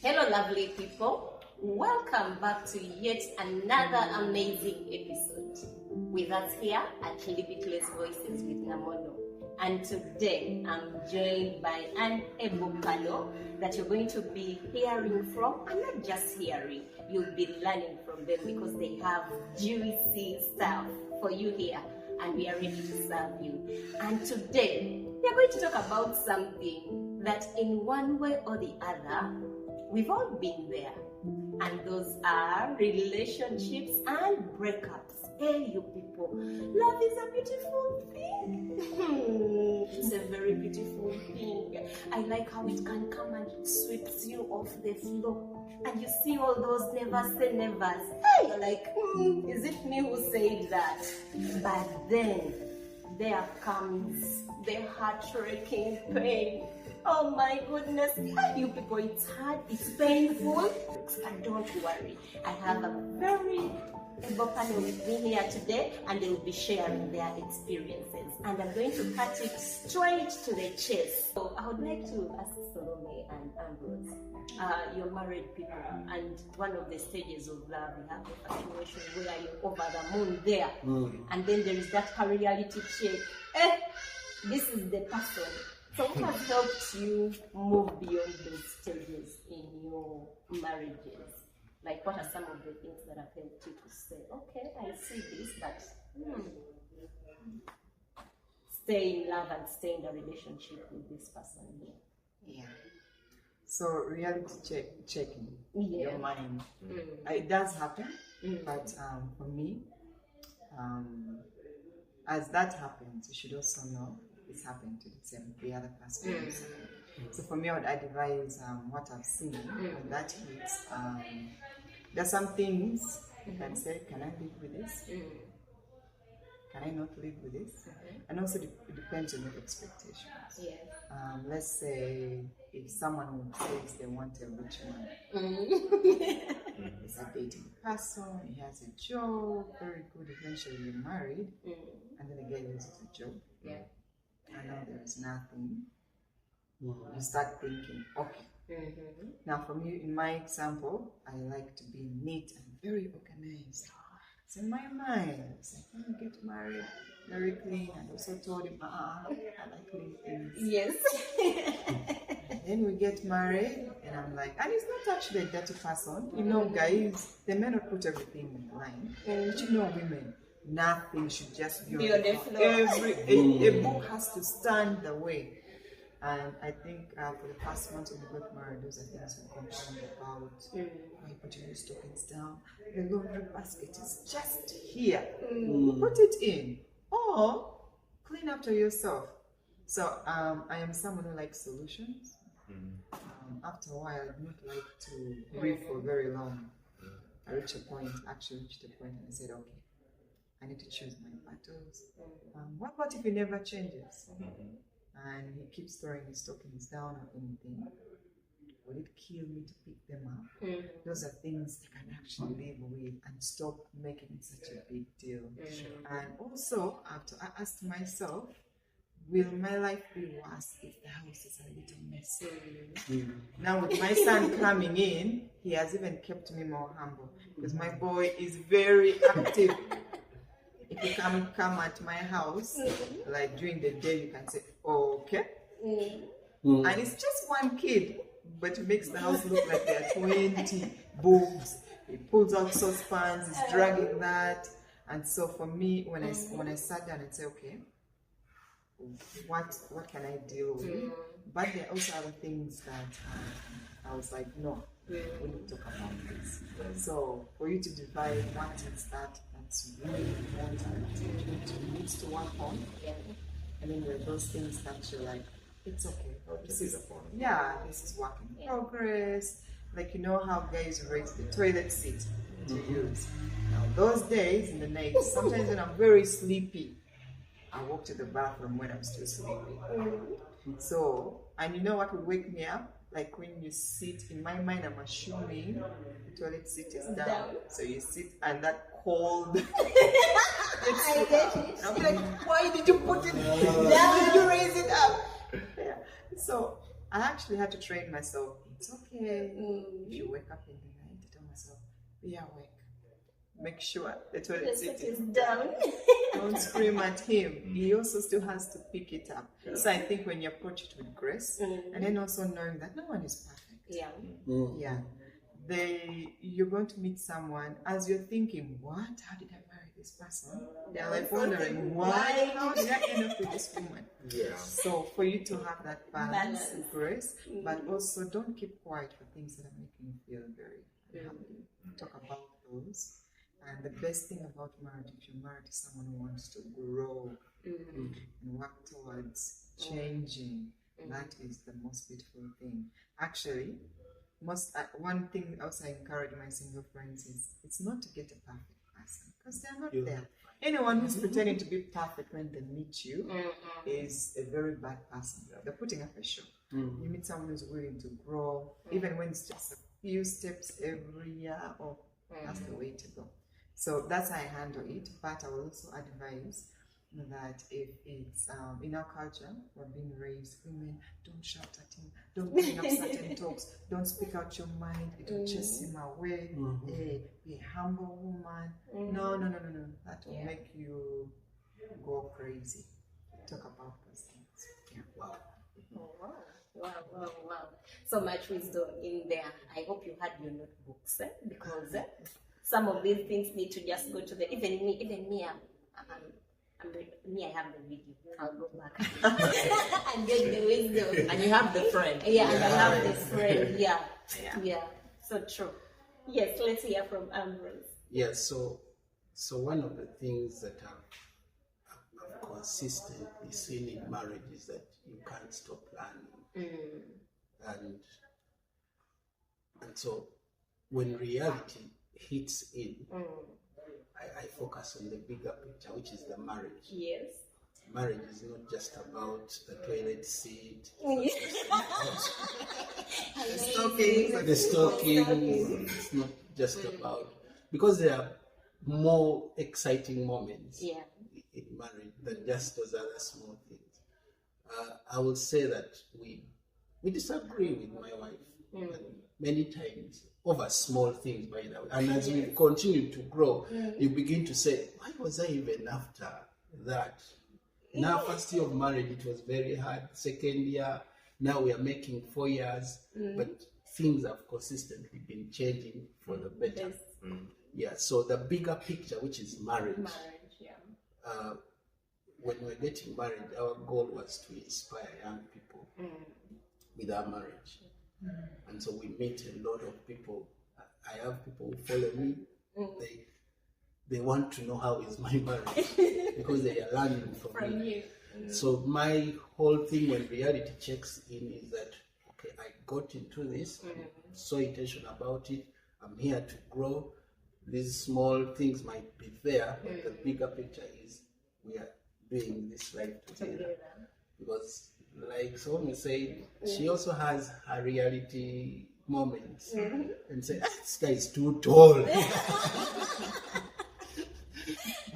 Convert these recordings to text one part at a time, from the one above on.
Hello, lovely people. Welcome back to yet another amazing episode. With us here at Limitless Voices with Namono. And today I'm joined by an able panel that you're going to be hearing from, and not just hearing, you'll be learning from them because they have juicy stuff for you here, and we are ready to serve you. And today we are going to talk about something that in one way or the other, we've all been there. And those are relationships and breakups. Hey, you people, love is a beautiful thing. It's a very beautiful thing. I like how it can come and sweeps you off the floor. And you see all those never say nevers. Hey, you're like, is it me who said that? But then there comes the heart-wrenching pain. Oh my goodness, you people, it's hard, it's painful, but don't worry. I have a very able panel with me here today, and they will be sharing their experiences. And I'm going to cut it straight to the chase. So I would like to ask Salome and Ambrose, you're married people, and one of the stages of love, you have a situation where you're over the moon there, and then there is that reality check. This is the person. So what has helped you move beyond those stages in your marriages? Like, what are some of the things that have helped you to say, okay, I see this, but stay in love and stay in a relationship with this person here? Yeah. So reality checking your mind. It does happen, but for me, as that happens, you should also know it's happened to the other person. So for me, I would advise what I've seen when that hits. There's some things you can say, can I live with this? Can I not live with this? And also it depends on your expectations. Yes. Let's say if someone says they want a rich man, he's a dating person, he has a job, very good, eventually you're married, and then the guy loses the job. Yeah. I know there is nothing. You start thinking, okay. Now, for me, in my example, I like to be neat and very organized. It's in my mind. It's like, when you get married, very clean. And also told him, I like clean things. Yes. And then we get married, and I'm like, and he's not actually a dirty person. You know, guys, they may not put everything in line. But you know, women, nothing should just be on the floor. A book has to stand the way. And I think for the past months when we got married, those are things we complained about. Why you put your stockings down? The laundry basket is just here. Put it in. Or clean after yourself. So I am someone who likes solutions. After a while, I do not like to grieve for very long. I reached a point and I said, okay, I need to choose my battles. What about if he never changes? And he keeps throwing his stockings down or anything? Will it kill me to pick them up? Those are things I can actually live with and stop making it such a big deal. And also, I have to ask myself, will my life be worse if the house is a little messy? Now with my son coming in, he has even kept me more humble because my boy is very active. If you come at my house, like during the day, you can say, okay. And it's just one kid, but it makes the house look like there are 20 boobs. He pulls out saucepans, he's dragging that. And so for me, when I sat down and say, okay, what can I deal with? But there are also other things that I was like, no, we need to talk about this. So for you to divide what is that's really important, you need to work on. And then there are those things that you're like, it's okay. This is work in progress. Like, you know how guys raise the toilet seat to use. Now those days in the night, sometimes when I'm very sleepy, I walk to the bathroom when I'm still sleeping. So, and you know what would wake me up? Like when you sit, in my mind, I'm assuming the toilet seat is down. So you sit and that cold. I get it. I'm like, why did you put it down? Why did you raise it up? Yeah. So I actually had to train myself it's okay. If you wake up in the night, I tell myself, be awake. Make sure the toilet seat is down. Don't scream at him. He also still has to pick it up. So I think when you approach it with grace, and then also knowing that no one is perfect. Yeah. You're going to meet someone as you're thinking, what? How did I marry this person? They're like wondering, why? How did I end up with this woman? Yeah. So for you to have that balance and grace, but also don't keep quiet for things that are making you feel very happy. Talk about those. And the best thing about marriage, if you're married to someone who wants to grow and work towards changing, that is the most beautiful thing. Actually, one thing else I encourage my single friends is it's not to get a perfect person, because they're not there. Anyone who's pretending to be perfect when they meet you is a very bad person. They're putting up a show. You meet someone who's willing to grow, even when it's just a few steps every year, or that's the way to go. So that's how I handle it. But I will also advise that if it's in our culture, we're being raised, women, don't shout at him, don't bring up certain talks, don't speak out your mind, it will chase him away. Be a humble woman. No. That will make you go crazy. Talk about those things. Yeah. Wow. Wow. So much wisdom in there. I hope you had your notebooks, because some of these things need to just go to the, even me, I have the video. I'll go back and get the wisdom. And you have the friend. Yeah, and I have the friend. Yeah. So true. Yes, let's hear from Ambrose. Yeah, so one of the things that I've consistently seen in marriage is that you can't stop learning. And so when reality hits in, I focus on the bigger picture, which is the marriage. Yes. Marriage is not just about the toilet seat, the stocking. It's not just about, because there are more exciting moments in marriage than just those other small things. I will say that we disagree with my wife many times over small things, by the way. And as we continue to grow, you begin to say, why was I even after that? In our first year of marriage, it was very hard. Second year, now we are making 4 years, but things have consistently been changing for the better. Yeah, so the bigger picture, which is marriage. When we're getting married, our goal was to inspire young people with our marriage. And so we meet a lot of people. I have people who follow me. They want to know how is my marriage, because they are learning from me. So my whole thing when reality checks in is that, okay, I got into this, I'm so intentional about it, I'm here to grow. These small things might be there, but the bigger picture is we are doing this life together. Because like someone said, she also has her reality moments and say, this guy is too tall.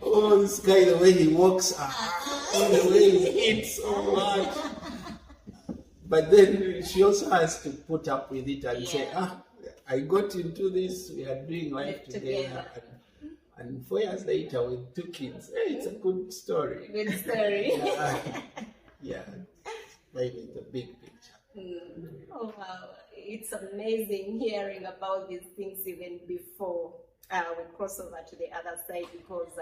Oh, this guy, the way he walks, the way he hits so much. But then she also has to put up with it and say, I got into this, we are doing life together. And 4 years later with 2 kids, it's a good story. Good story. Yeah, maybe the big picture. Oh wow, it's amazing hearing about these things even before we cross over to the other side, because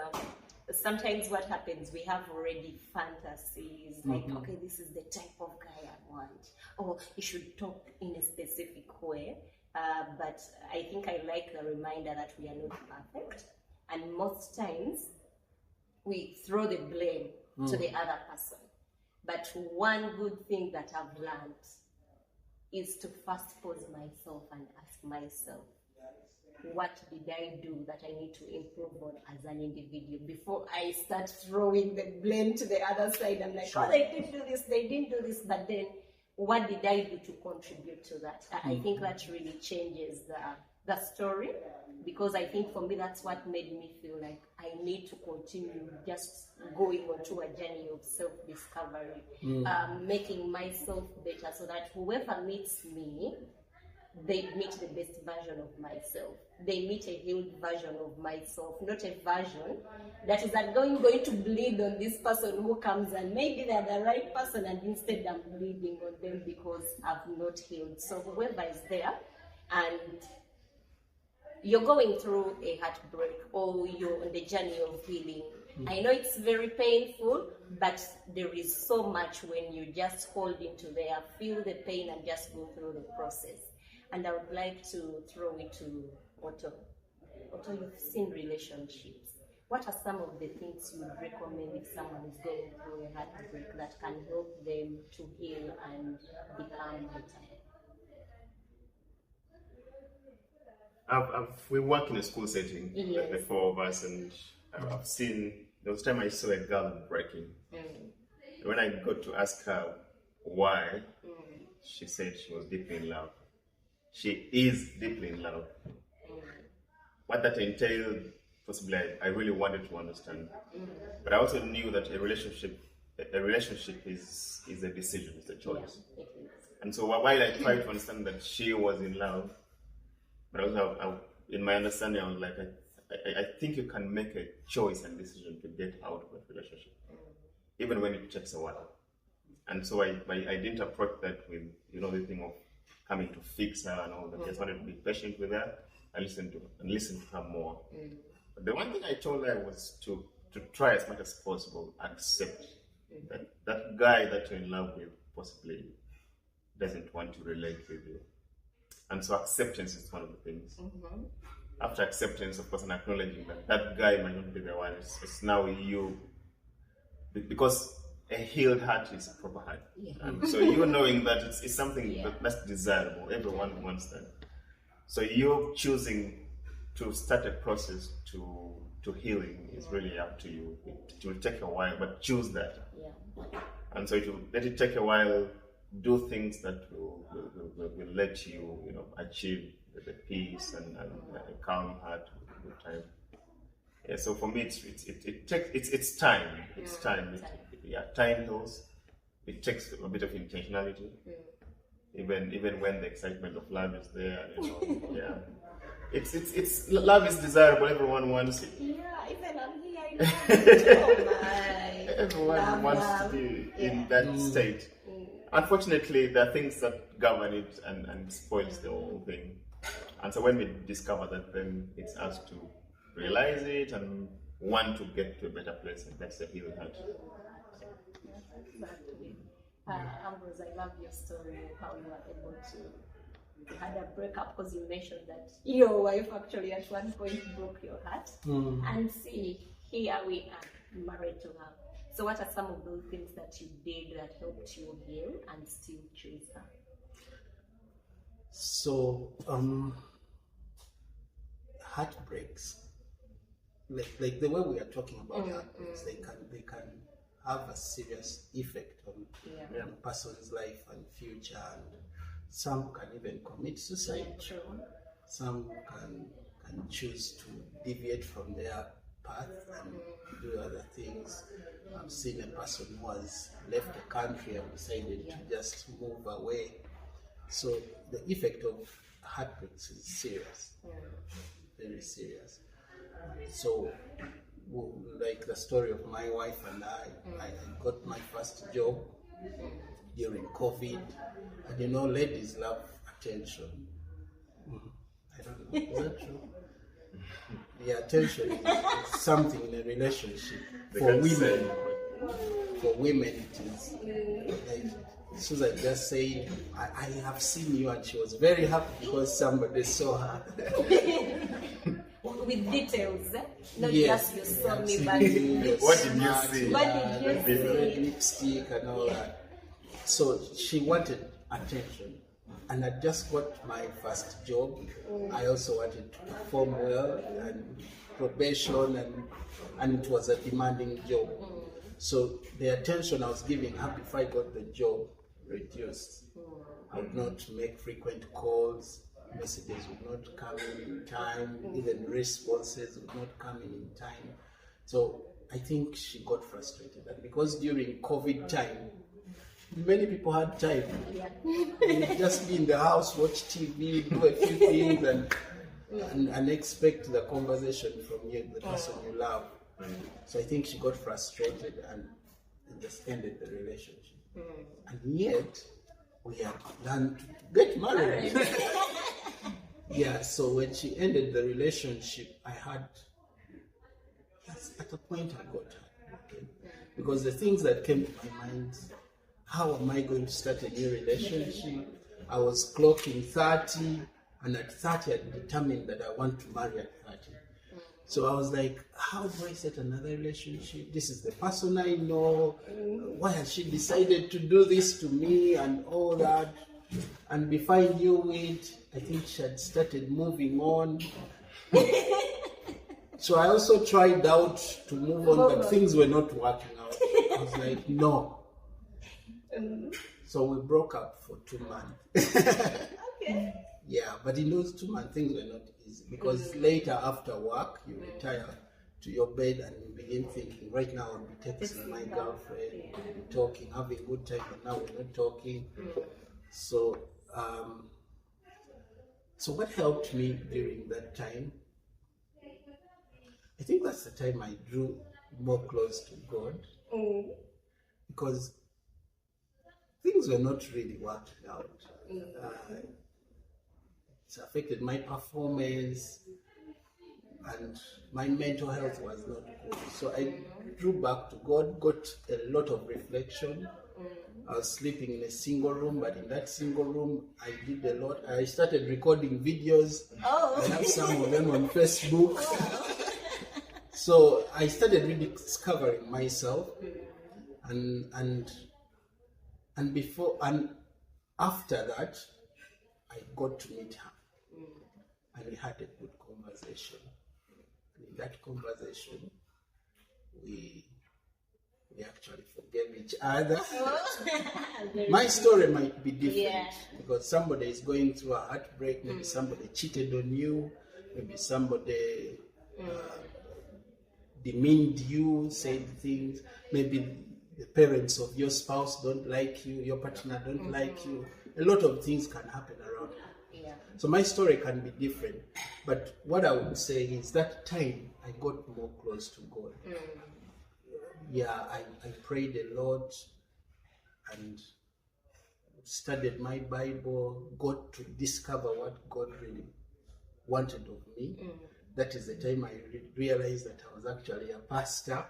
sometimes what happens, we have already fantasies like, okay, this is the type of guy I want, or you should talk in a specific way. But I think I like the reminder that we are not perfect, and most times we throw the blame to the other person. But one good thing that I've learned is to first pause myself and ask myself, what did I do that I need to improve on as an individual, before I start throwing the blame to the other side. I'm like, oh, they didn't do this, but then what did I do to contribute to that? I think that really changes the story, because I think for me that's what made me feel like I need to continue just going onto a journey of self-discovery, making myself better, so that whoever meets me they meet the best version of myself. They meet a healed version of myself, not a version that is going to bleed on this person who comes, and maybe they're the right person and instead I'm bleeding on them because I've not healed. So whoever is there and you're going through a heartbreak or you're on the journey of healing, I know it's very painful, but there is so much when you just hold into there, feel the pain and just go through the process. And I would like to throw it to Otto. Otto, you've seen relationships. What are some of the things you would recommend if someone is going through a heartbreak that can help them to heal and become better? We work in a school setting, Yes. the four of us, and I've seen, there was a time I saw a girl breaking. When I got to ask her why, she said she was deeply in love. She is deeply in love. What that entailed, possibly I really wanted to understand. But I also knew that a relationship is a decision, it's a choice. Yeah, it is. And so while I tried to understand that she was in love, but also in my understanding, I was like, I think you can make a choice and decision to get out of a relationship, even when it takes a while. And so I didn't approach that with, the thing of coming to fix her and all that. I just wanted to be patient with her and listen to her more. But the one thing I told her was to try as much as possible, accept that guy that you're in love with possibly doesn't want to relate with you. And so acceptance is one of the things. After acceptance, of course, and acknowledging that guy might not be the one, it's now you. Because a healed heart is a proper heart. So you knowing that it's something that's desirable. Everyone wants that. So you choosing to start a process to healing is really up to you. It will take a while, but choose that. And so let it take a while. Do things that will let you, achieve the peace and a calm heart with time. Yeah. So for me, it's time. It's time. Time heals. It takes a bit of intentionality. Even when the excitement of love is there, It's love is desirable. Everyone wants it. Yeah, even I'm here. Oh my. Everyone wants to be in that state. Unfortunately, there are things that govern it and spoils the whole thing. And so when we discover that, then it's us to realize it and want to get to a better place, and that's the healed heart. Exactly. Ambrose, I love your story of how you were able to. You had a breakup because you mentioned that your wife actually at one point broke your heart. And see, here we are, married to her. So what are some of those things that you did that helped you heal and still choose her? So, heartbreaks, like the way we are talking about heartbreaks, they can have a serious effect on a person's life and future, and some can even commit suicide. True. Some can choose to deviate from their path and do other things. I've seen a person who has left the country and decided to just move away. So the effect of heartbreaks is serious, very serious. So, like the story of my wife and I got my first job during COVID, and ladies love attention. I don't know, is that true? The attention is something in a relationship. For women, it is like Susan just said, I have seen you, and she was very happy because somebody saw her. With details, not yes, just you saw me, but what did you see? What did you the see? red lipstick and all that. So she wanted attention, and I just got my first job. I also wanted to perform well and probation, and it was a demanding job. So the attention I was giving her before I got the job reduced. I would not make frequent calls, messages would not come in time, even responses would not come in time. So I think she got frustrated, and because during COVID time, many people had time. Yeah. You'd just be in the house, watch TV, do a few things, and expect the conversation from you, the person you love. So I think she got frustrated and just ended the relationship. And yet, we had planned to get married. Yeah, so when she ended the relationship, I had, yes, at a point I got her. Okay? Because the things that came to my mind, how am I going to start a new relationship? I was clocking 30, and at 30 I determined that I want to marry at 30. So I was like, how do I set another relationship? This is the person I know. Why has she decided to do this to me and all that? And before I knew it, I think she had started moving on. So I also tried out to move on, but things were not working out. I was like, no. So we broke up for 2 months. Okay. Yeah, but in those 2 months, things were not easy because later after work, you retire to your bed and you begin thinking, right now I'll be texting my girlfriend, talking, having a good time, but now we're not talking. So, so what helped me during that time? I think that's the time I drew more close to God because things were not really working out. It affected my performance and my mental health was not good. So I drew back to God, got a lot of reflection. I was sleeping in a single room, but in that single room, I did a lot. I started recording videos. I have some of them on Facebook. So I started rediscovering myself, and before and after that, I got to meet her, and we had a good conversation. And in that conversation, we actually forgave each other. My story might be different because somebody is going through a heartbreak. Maybe somebody cheated on you. Maybe somebody demeaned you, said things. Maybe the parents of your spouse don't like you. Your partner don't like you. A lot of things can happen around. Yeah. So my story can be different. But what I would say is that time I got more close to God. Yeah, I prayed a lot and studied my Bible, got to discover what God really wanted of me. That is the time I realized that I was actually a pastor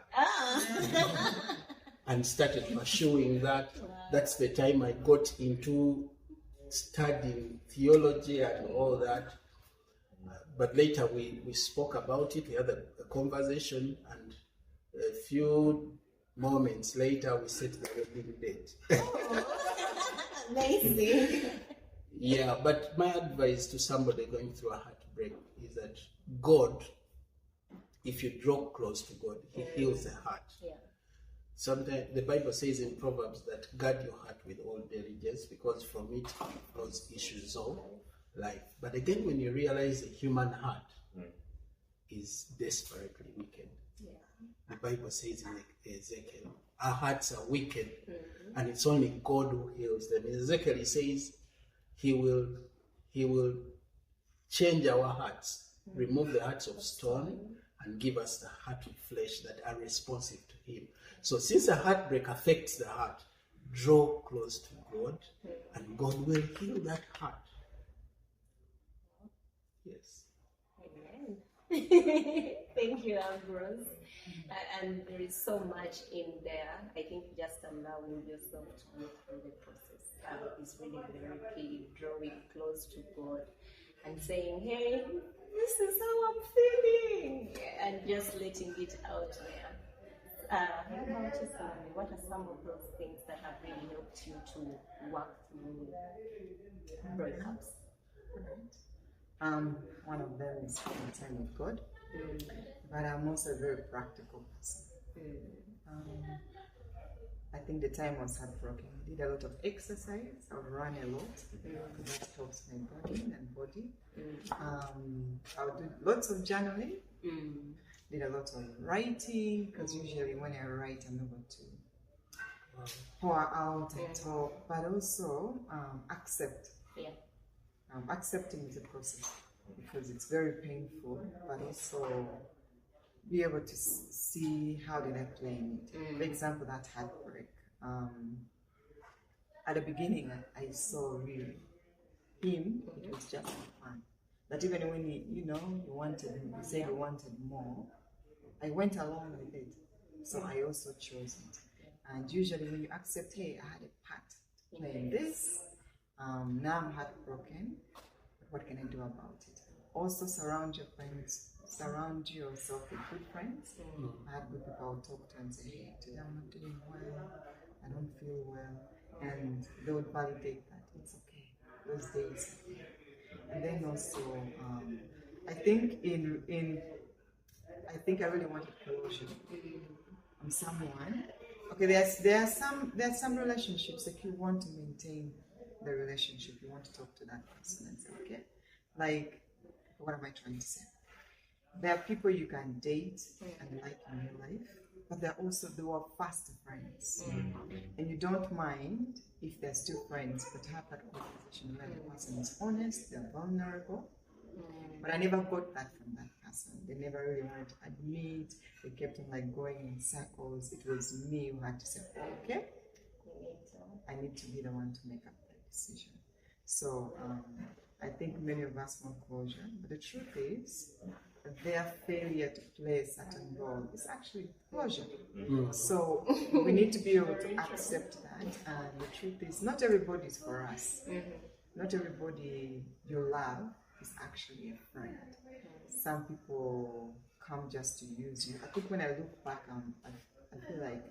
and started pursuing that. That's the time I got into studying theology and all that. But later we spoke about it, we had a conversation, and a few moments later we set the wedding date. Amazing. Yeah, but my advice to somebody going through a heartbreak is that God, if you draw close to God, He heals the heart. Yeah. Sometimes the Bible says in Proverbs that guard your heart with all diligence because from it flows issues of life. But again, when you realize the human heart is desperately wicked, the Bible says in Ezekiel, our hearts are wicked, and it's only God who heals them. In Ezekiel, He says He will change our hearts, remove the hearts of stone, and give us the heart of flesh that are responsive to Him. So since a heartbreak affects the heart, draw close to God, and God will heal that heart. Yes. Amen. Thank you, Ambrose. And there is so much in there. I think just allowing yourself to go through the process is really very key. Drawing close to God and saying, hey, this is how I'm feeling, and just letting it out there. What are some of those things that have really helped you to work through breakups? One of them is spending time with God, but I'm also a very practical person. I think the time was heartbroken. I did a lot of exercise. I would run a lot. That helps my body and body. I would do lots of journaling. Did a lot of writing because usually when I write, I'm able to pour out and talk, but also accept. Yeah. Accepting is a process because it's very painful, but also be able to see how did I play in it. For example, that heartbreak. At the beginning, I saw really him. It was just fun. That even when you said you wanted more, I went along with it. So I also chose it. And usually when you accept, hey, I had a part to play in this, now I'm heartbroken, what can I do about it? Also surround your friends, surround yourself with good friends. I have good people I will talk to and say, hey, today I'm not doing well, I don't feel well. And they would validate that it's okay, those days are okay. And then also, I think I really wanted closure. I'm someone. Okay, there are some relationships that you want to maintain the relationship. You want to talk to that person and say, okay, like, what am I trying to say? There are people you can date and like in your life, but there are fast friends, and you don't mind if they're still friends, but have that conversation where the person is honest, they're vulnerable. But I never got that from that person. They never really wanted to admit. They kept on like going in circles. It was me who had to say, okay, I need to be the one to make up that decision. So I think many of us want closure, but the truth is their failure to play a certain role is actually closure. So we need to be able to accept that. And the truth is, not everybody is for us. Not everybody you love is actually a friend. Some people come just to use you. I think when I look back, I feel like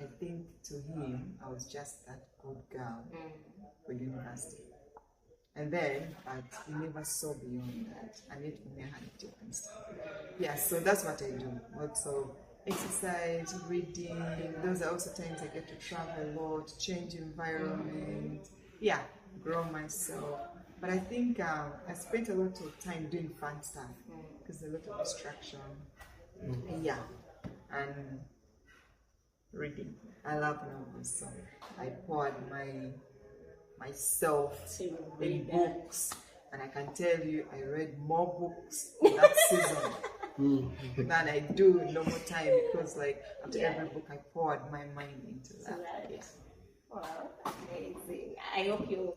I think to him I was just that good girl for university. And then, but he never saw beyond that. And it may have different stuff. Yeah, so that's what I do. Also, exercise, reading. Those are also times I get to travel a lot, change environment. Yeah, grow myself. But I think I spent a lot of time doing fun stuff because there's a lot of distraction. Yeah, and reading. I love novels, so I poured myself in books, and I can tell you I read more books that season than I do in normal time because like after every book I poured my mind into that. Yeah. Wow, amazing. I hope you're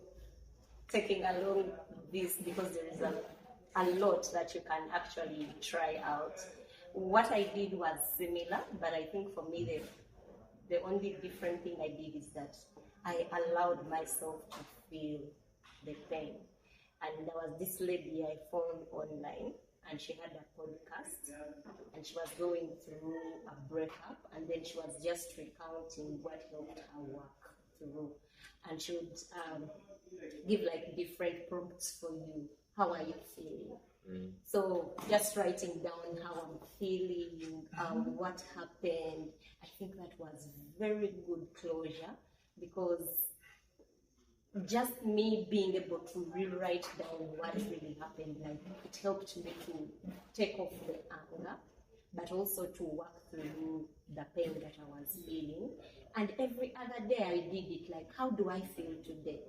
taking along this because there is a lot that you can actually try out. What I did was similar, but I think for me the only different thing I did is that I allowed myself to feel the pain. And there was this lady I found online, and she had a podcast, and she was going through a breakup, and then she was just recounting what helped her work through. And she would give like different prompts for you. How are you feeling? So just writing down how I'm feeling, what happened. I think that was very good closure because just me being able to rewrite down what really happened, like it helped me to take off the anger, but also to work through the pain that I was feeling. And every other day I did it, like, how do I feel today?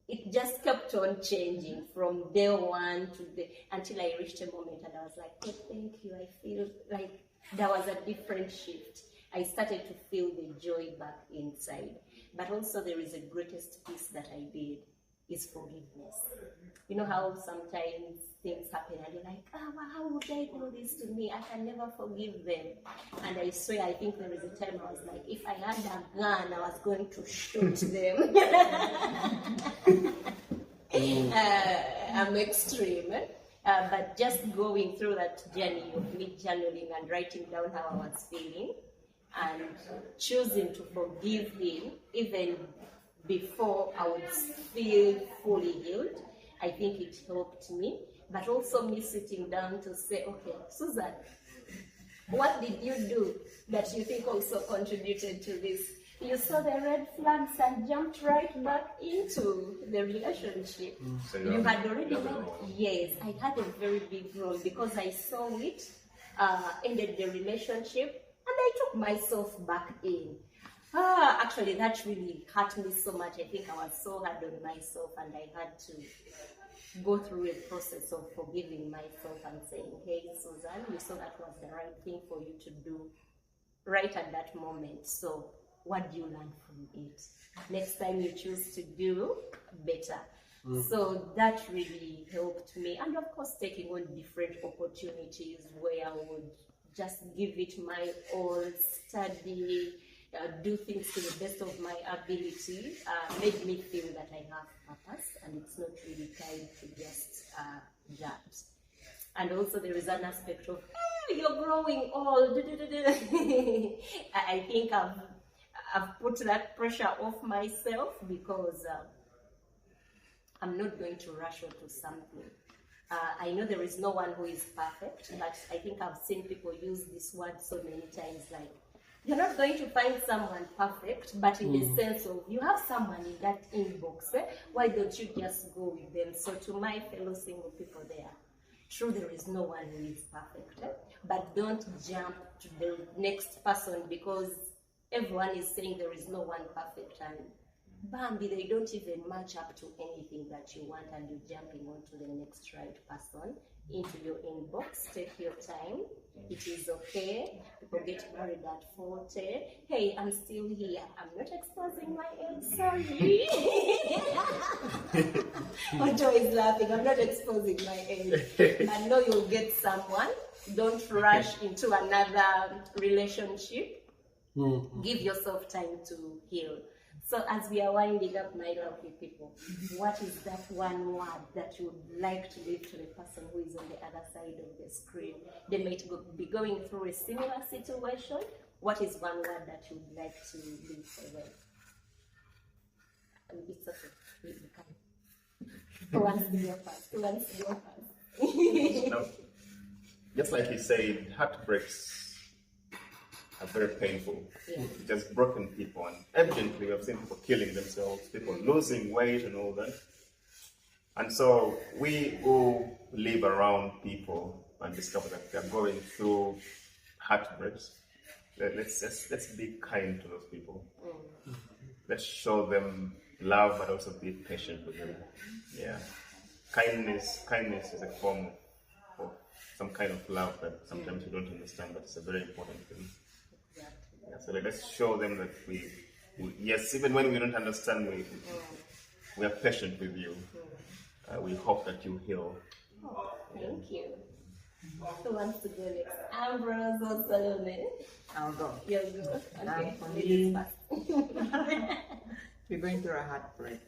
It just kept on changing from day one to until I reached a moment and I was like, oh, thank you. I feel like there was a different shift. I started to feel the joy back inside. But also there is a greatest piece that I did is forgiveness. You know how sometimes things happen and you're like, oh, well, how would they do this to me? I can never forgive them. And I swear, I think there is a time I was like, if I had a gun, I was going to shoot them. I'm extreme. But just going through that journey of me journaling and writing down how I was feeling and choosing to forgive him even before I would feel fully healed, I think it helped me. But also me sitting down to say, okay, Susan, what did you do that you think also contributed to this? You saw the red flags and jumped right back into the relationship. So you had already made, yes, I had a very big role because I saw it, ended the relationship, and I took myself back in. Actually, that really hurt me so much. I think I was so hard on myself, and I had to go through a process of forgiving myself and saying, hey, Susan, you saw that was the right thing for you to do right at that moment. So what do you learn from it? Next time you choose to do better. So that really helped me. And of course, taking on different opportunities where I would just give it my all, study, do things to the best of my ability, made me feel that I have purpose and it's not really time to just that. And also there is an aspect of, hey, you're growing old. I think I've put that pressure off myself because I'm not going to rush onto something. I know there is no one who is perfect, but I think I've seen people use this word so many times, like, you're not going to find someone perfect, but in the sense of, you have someone in that inbox, why don't you just go with them? So to my fellow single people there, true, there is no one who is perfect, but don't jump to the next person because everyone is saying there is no one perfect, and bambi, they don't even match up to anything that you want, and you're jumping onto the next right person into your inbox. Take your time. It is okay. People get married at 40. Hey, I'm still here. I'm not exposing my age. Sorry. Ojo is laughing. I'm not exposing my age. I know you'll get someone. Don't rush into another relationship. Give yourself time to heal. So as we are winding up, my lovely people, what is that one word that you would like to give to the person who is on the other side of the screen? They might be going through a similar situation. What is one word that you would like to leave for them? It's okay. Who wants to go first? Who wants to go first? No. Just like you said, heartbreaks are very painful. Yeah. Just broken people, and evidently we have seen people killing themselves, people losing weight and all that. And so we who live around people and discover that they're going through heartbreaks, let's be kind to those people. Let's show them love, but also be patient with them. Yeah, kindness is a form of some kind of love that sometimes we don't understand, but it's a very important thing. Yeah, so let's show them that we yes, even when we don't understand, we are patient with you. We hope that you heal. Oh, thank you. Who wants to go next? Ambrose or Salome? I'll go. You'll go. Okay. We're going through a heartbreak.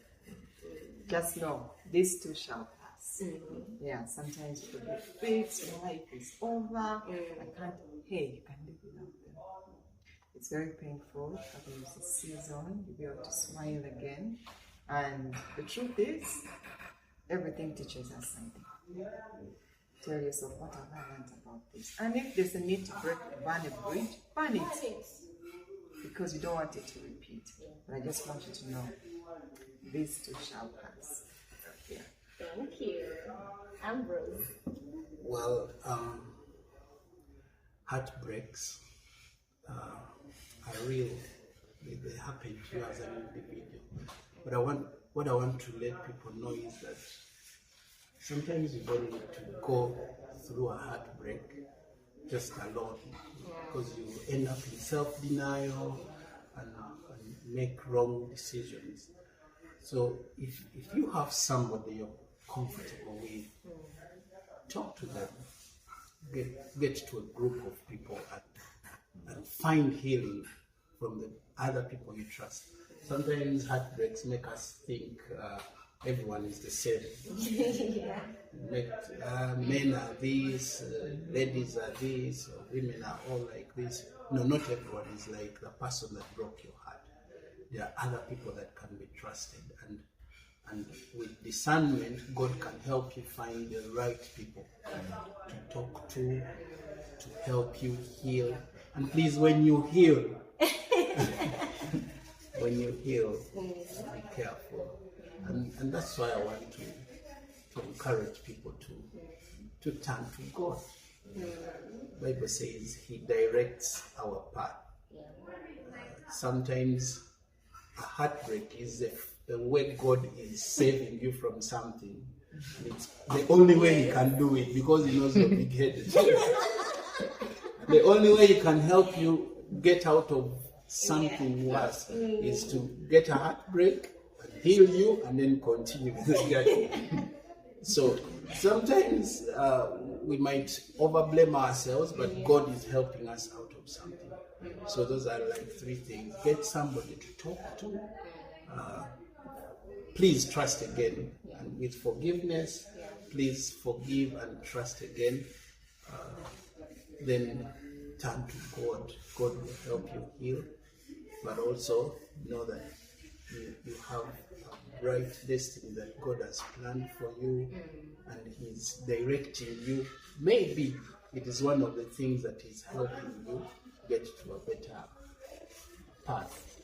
Just know, this too shall pass. Yeah, sometimes you forget fix, your life is over. I can't, hey, you can live without them. It's very painful, but there's a season, you'll be able to smile again. And the truth is, everything teaches us something. Tell yourself, what have I learned about this? And if there's a need to burn a bridge, burn it. Because you don't want it to repeat. But I just want you to know, this too shall pass. Yeah. Thank you. Ambrose. Well, heartbreaks are real. They happen to you as an individual. But what I want to let people know is that sometimes you don't need to go through a heartbreak just alone, because you end up in self-denial and make wrong decisions. So if you have somebody you're comfortable with, talk to them, get to a group of people and find healing from the other people you trust. Sometimes heartbreaks make us think everyone is the same. Yeah. Men are this, ladies are this, or women are all like this. No, not everyone is like the person that broke your heart. There are other people that can be trusted, and with discernment, God can help you find the right people to talk to help you heal. And please, when you heal, be careful. And that's why I want to encourage people to turn to God. The Bible says He directs our path. sometimes a heartbreak is the way God is saving you from something. It's the only way He can do it because He knows you're big-headed. The only way He can help you get out of something worse is to get a heartbreak, heal you, and then continue with the journey. So sometimes we might overblame ourselves, but God is helping us out of something. So those are like 3 things. Get somebody to talk to. Please trust again. And with forgiveness, please forgive and trust again. Then turn to God. God will help you heal. But also know that you have a bright destiny that God has planned for you, and He's directing you. Maybe it is one of the things that is helping you get to a better path.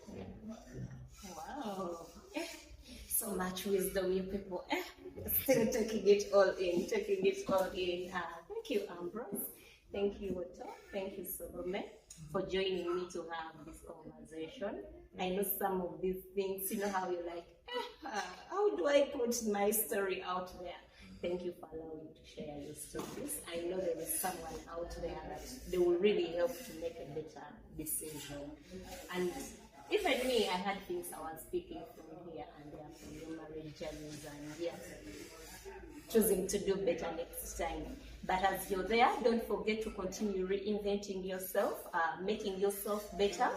Wow. So much wisdom, you people. Still taking it all in. Thank you, Ambrose. Thank you, Otto. Thank you, Salome, for joining me to have this conversation. I know some of these things, you know how you're like, how do I put my story out there? Thank you for allowing me to share your stories. I know there is someone out there that they will really help to make a better decision. And even me, I had things I was speaking from here and there from your marriage journeys, and yes, choosing to do better next time. But as you're there, don't forget to continue reinventing yourself, making yourself better.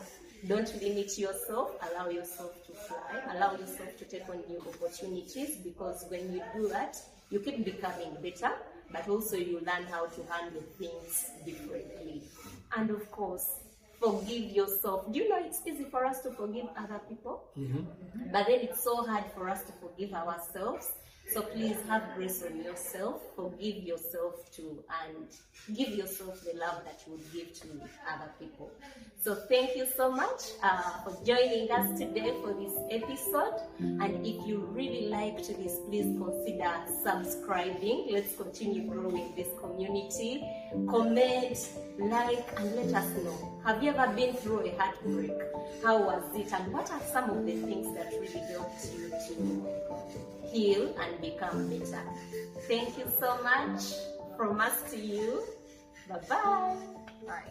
Don't limit yourself. Allow yourself to fly. Allow yourself to take on new opportunities, because when you do that, you keep becoming better, but also you learn how to handle things differently. And of course, forgive yourself. Do you know it's easy for us to forgive other people? But then it's so hard for us to forgive ourselves. So please have grace on yourself, forgive yourself too, and give yourself the love that you would give to other people. So thank you so much for joining us today for this episode. And if you really liked this, please consider subscribing. Let's continue growing this community. Comment, like, and let us know. Have you ever been through a heartbreak? How was it? And what are some of the things that really helped you to heal and become better? Thank you so much from us to you. Bye-bye. Bye.